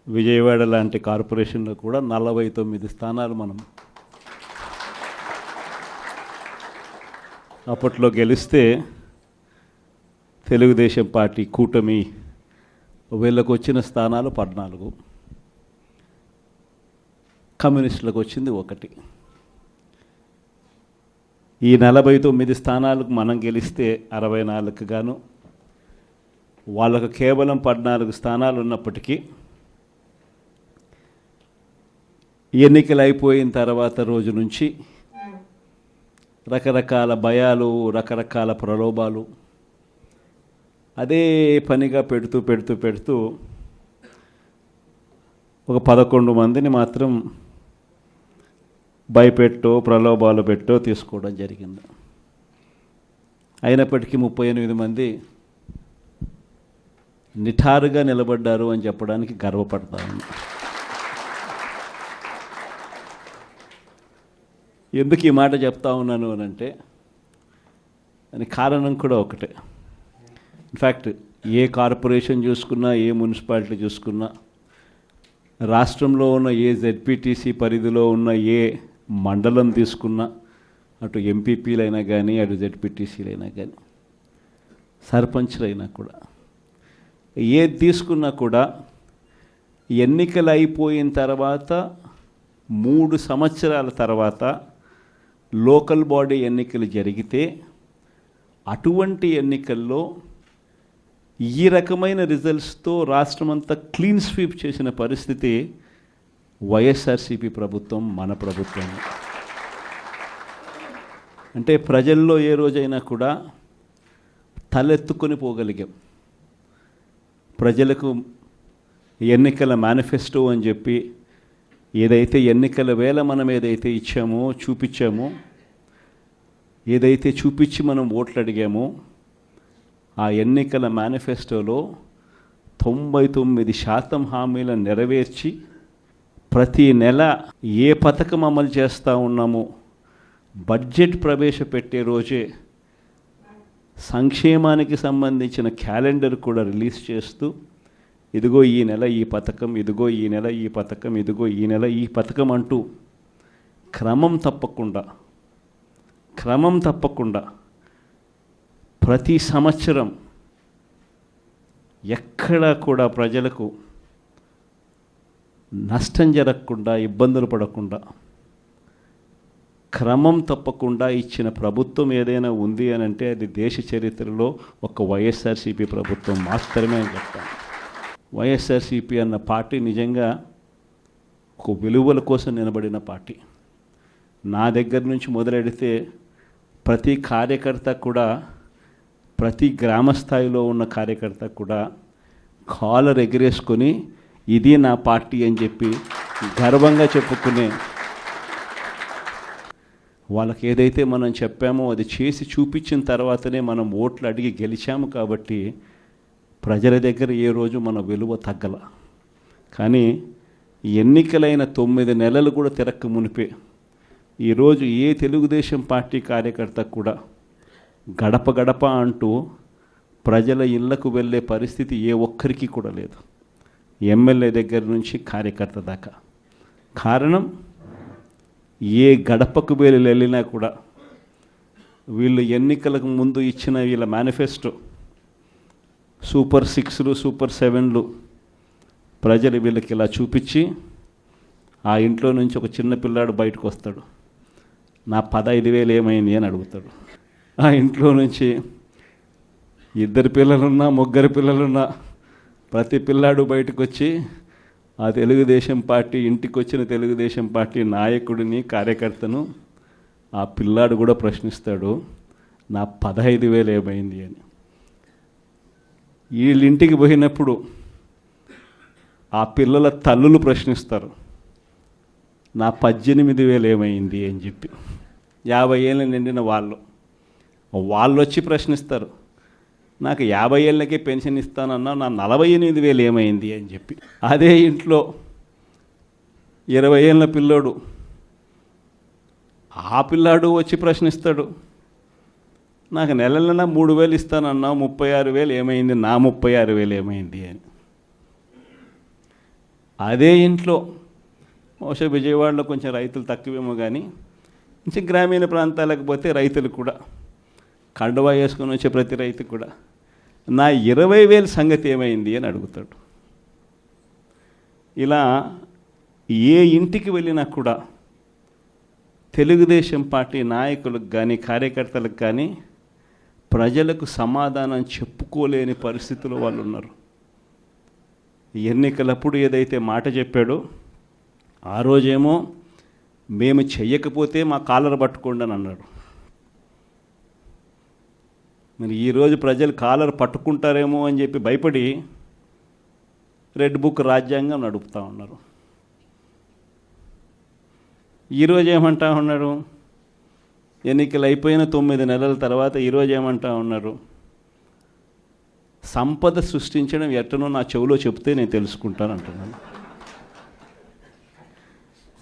విజయవాడ లాంటి కార్పొరేషన్లో కూడా 49 స్థానాలు మనం అప్పట్లో గెలిస్తే తెలుగుదేశం పార్టీ కూటమి వీళ్ళకు వచ్చిన స్థానాలు 14, కమ్యూనిస్టులకు వచ్చింది 1. ఈ 49 స్థానాలకు మనం గెలిస్తే 64 గాను వాళ్ళకు కేవలం 14 స్థానాలు ఉన్నప్పటికీ ఎన్నికలు అయిపోయిన తర్వాత రోజు నుంచి రకరకాల భయాలు, రకరకాల ప్రలోభాలు అదే పనిగా పెడుతూ ఒక 11 మందిని మాత్రం భయపెట్టో ప్రలోభాలు పెట్టో తీసుకోవడం జరిగింది. అయినప్పటికీ 38 మంది నిఠారుగా నిలబడ్డారు అని చెప్పడానికి గర్వపడతాను. ఎందుకు ఈ మాట చెప్తా ఉన్నాను అని అంటే దానికి కారణం కూడా ఒకటే. ఇన్ఫ్యాక్ట్ ఏ కార్పొరేషన్ చూసుకున్నా, ఏ మున్సిపాలిటీ చూసుకున్నా, రాష్ట్రంలో ఉన్న ఏ జెడ్పీటీసీ పరిధిలో ఉన్న ఏ మండలం తీసుకున్నా, అటు ఎంపీపీలైనా కానీ, అటు జెడ్పీటీసీలైనా కానీ, సర్పంచ్లైనా కూడా, ఏది తీసుకున్నా కూడా ఎన్నికలు అయిపోయిన తర్వాత 3 సంవత్సరాల తర్వాత లోకల్ బాడీ ఎన్నికలు జరిగితే అటువంటి ఎన్నికల్లో ఈ రకమైన రిజల్ట్స్తో రాష్ట్రమంతా క్లీన్ స్వీప్ చేసిన పరిస్థితి వైఎస్ఆర్సీపీ ప్రభుత్వం, మన ప్రభుత్వం. అంటే ప్రజల్లో ఏ రోజైనా కూడా తలెత్తుకొని పోగలిగాం. ప్రజలకు ఎన్నికల మేనిఫెస్టో అని చెప్పి ఏదైతే ఎన్నికల వేళ మనం ఏదైతే ఇచ్చామో, చూపించామో, ఏదైతే చూపించి మనం ఓట్లు అడిగామో, ఆ ఎన్నికల మేనిఫెస్టోలో 99% హామీలను నెరవేర్చి ప్రతి నెల ఏ పథకం అమలు చేస్తూ ఉన్నామో బడ్జెట్ ప్రవేశపెట్టే రోజే సంక్షేమానికి సంబంధించిన క్యాలెండర్ కూడా రిలీజ్ చేస్తూ, ఇదిగో ఈ నెల ఈ పథకం, ఇదిగో ఈ నెల ఈ పథకం, ఇదిగో ఈ నెల ఈ పథకం అంటూ క్రమం తప్పకుండా ప్రతి సంవత్సరం ఎక్కడా కూడా ప్రజలకు నష్టం జరగకుండా, ఇబ్బందులు పడకుండా, క్రమం తప్పకుండా ఇచ్చిన ప్రభుత్వం ఏదైనా ఉంది అని అంటే అది దేశ చరిత్రలో ఒక వైఎస్ఆర్సీపీ ప్రభుత్వం మాత్రమే అని చెప్తాను. వైఎస్ఆర్సీపీ అన్న పార్టీ నిజంగా ఒక విలువల కోసం నిలబడిన పార్టీ. నా దగ్గర నుంచి మొదలెడితే ప్రతి కార్యకర్త కూడా, ప్రతి గ్రామ స్థాయిలో ఉన్న కార్యకర్త కూడా కాలర్ ఎగిరేసుకొని ఇది నా పార్టీ అని చెప్పి గర్వంగా చెప్పుకునే, వాళ్ళకి ఏదైతే మనం చెప్పామో అది చేసి చూపించిన తర్వాతనే మనం ఓట్లు అడిగి గెలిచాము. కాబట్టి ప్రజల దగ్గర ఏ రోజు మన విలువ తగ్గల. కానీ ఎన్నికలైన 9 నెలలు కూడా తిరక్క మునిపే ఈరోజు ఏ తెలుగుదేశం పార్టీ కార్యకర్త కూడా గడప గడప అంటూ ప్రజల ఇళ్లకు వెళ్ళే పరిస్థితి ఏ ఒక్కరికి కూడా లేదు, ఎమ్మెల్యే దగ్గర నుంచి కార్యకర్త దాకా. కారణం, ఏ గడపకు వెళ్ళినా కూడా వీళ్ళు ఎన్నికలకు ముందు ఇచ్చిన వీళ్ళ మేనిఫెస్టో సూపర్ 6లు, సూపర్ 7లు ప్రజలు వీళ్ళకి ఇలా చూపించి, ఆ ఇంట్లో నుంచి ఒక చిన్న పిల్లాడు బయటకు వస్తాడు, నా 15,000 ఏమైంది అని అడుగుతాడు. ఆ ఇంట్లో నుంచి 2 పిల్లలున్నా, 3 పిల్లలున్నా ప్రతి పిల్లాడు బయటకు వచ్చి ఆ తెలుగుదేశం పార్టీ ఇంటికి వచ్చిన తెలుగుదేశం పార్టీ నాయకుడిని, కార్యకర్తను ఆ పిల్లాడు కూడా ప్రశ్నిస్తాడు, నా 15,000 ఏమైంది అని. వీళ్ళింటికి పోయినప్పుడు ఆ పిల్లల తల్లులు ప్రశ్నిస్తారు, నా 18,000 ఏమైంది అని చెప్పి. 50 ఏళ్ళు నిండిన వాళ్ళు వచ్చి ప్రశ్నిస్తారు, నాకు 50 ఏళ్ళకే పెన్షన్ ఇస్తానన్నా నా 48,000 ఏమైంది అని చెప్పి. అదే ఇంట్లో 20 ఏళ్ళ పిల్లోడు, ఆ పిల్లాడు వచ్చి ప్రశ్నిస్తాడు, నాకు నెల 3,000 ఇస్తానన్నా 36,000 ఏమైంది, నా 36,000 ఏమైంది అని. అదే ఇంట్లో బహుశా విజయవాడలో కొంచెం రైతులు తక్కువేమో కానీ కొంచెం గ్రామీణ ప్రాంతాలకు పోతే రైతులు కూడా కండువా వేసుకొని వచ్చే ప్రతి రైతు కూడా నా 20,000 సంగతి ఏమైంది అని అడుగుతాడు. ఇలా ఏ ఇంటికి వెళ్ళినా కూడా తెలుగుదేశం పార్టీ నాయకులకు కానీ కార్యకర్తలకు కానీ ప్రజలకు సమాధానం చెప్పుకోలేని పరిస్థితిలో వాళ్ళు ఉన్నారు. ఎన్నికలప్పుడు ఏదైతే మాట చెప్పాడో ఆ రోజేమో మేము చెయ్యకపోతే మా కాలర్ పట్టుకోండి అని అన్నాడు. మరి ఈరోజు ప్రజలు కాలర్ పట్టుకుంటారేమో అని చెప్పి భయపడి రెడ్ బుక్ రాజ్యాంగం నడుపుతూ ఉన్నారు. ఈరోజు ఏమంటా ఉన్నారు, ఎన్నికలు అయిపోయిన 9 నెలల తర్వాత ఈరోజు ఏమంటా ఉన్నారు, సంపద సృష్టించడం ఎట్టనో నా చెవిలో చెప్తే నేను తెలుసుకుంటాను అంటున్నాను.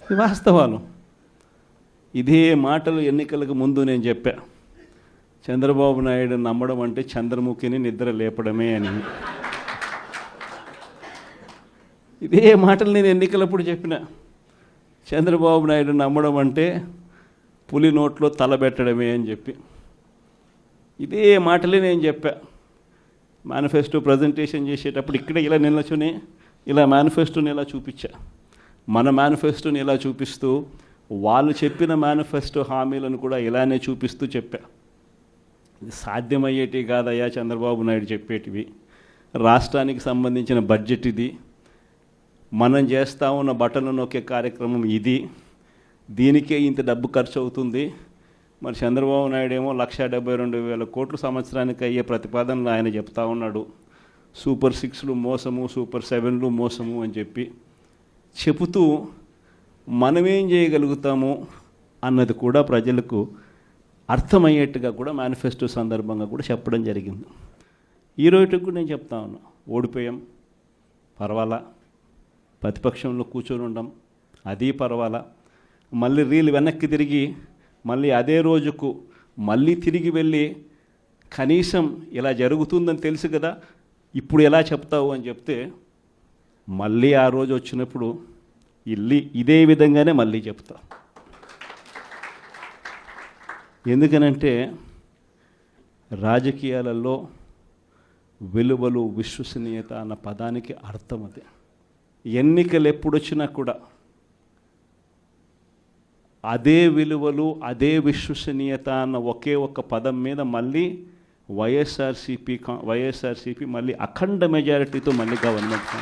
ఇది వాస్తవాలు. ఇదే మాటలు ఎన్నికలకు ముందు నేను చెప్పా, చంద్రబాబు నాయుడు నమ్మడం అంటే చంద్రముఖిని నిద్ర లేపడమే అని. ఇదే మాటలు నేను ఎన్నికలప్పుడు చెప్పిన, చంద్రబాబు నాయుడు నమ్మడం అంటే పులి నోట్లో తలబెట్టడమే అని చెప్పి. ఇదే మాటలే నేను చెప్పా మేనిఫెస్టో ప్రజెంటేషన్ చేసేటప్పుడు. ఇక్కడ ఇలా నిల్చుని ఇలా మేనిఫెస్టోని ఇలా చూపించా, మన మేనిఫెస్టోని ఇలా చూపిస్తూ వాళ్ళు చెప్పిన మేనిఫెస్టో హామీలను కూడా ఇలానే చూపిస్తూ చెప్పా. ఇది సాధ్యమయ్యేటివి కాదయ్యా చంద్రబాబు నాయుడు చెప్పేటివి. రాష్ట్రానికి సంబంధించిన బడ్జెట్ ఇది, మనం చేస్తూ ఉన్న బటన్లు నొక్కే కార్యక్రమం ఇది, దీనికే ఇంత డబ్బు ఖర్చు అవుతుంది. మరి చంద్రబాబు నాయుడు ఏమో 1,72,000 కోట్లు సంవత్సరానికి అయ్యే ప్రతిపాదనలు ఆయన చెప్తా ఉన్నాడు. సూపర్ 6లు మోసము, సూపర్ 7లు మోసము అని చెప్పి చెబుతూ మనమేం చేయగలుగుతాము అన్నది కూడా ప్రజలకు అర్థమయ్యేట్టుగా కూడా మేనిఫెస్టో సందర్భంగా కూడా చెప్పడం జరిగింది. ఈ రోజుకి కూడా నేను చెప్తా ఉన్నా, ఓడిపోయాం పర్వాలా, ప్రతిపక్షంలో కూర్చొని ఉండం అది పర్వాలా, మళ్ళీ రీలు వెనక్కి తిరిగి మళ్ళీ అదే రోజుకు మళ్ళీ తిరిగి వెళ్ళి కనీసం ఇలా జరుగుతుందని తెలుసు కదా ఇప్పుడు ఎలా చెప్తావు అని చెప్తే మళ్ళీ ఆ రోజు వచ్చినప్పుడు ఇదే విధంగానే మళ్ళీ చెప్తా. ఎందుకనంటే రాజకీయాలలో విలువలు, విశ్వసనీయత అన్న పదానికి అర్థం అదే. ఎన్నికలు ఎప్పుడొచ్చినా కూడా అదే విలువలు, అదే విశ్వసనీయత అన్న ఒకే ఒక్క పదం మీద మళ్ళీ వైఎస్ఆర్సీపీ మళ్ళీ అఖండ మెజారిటీతో మళ్ళీ గవర్నమెంట్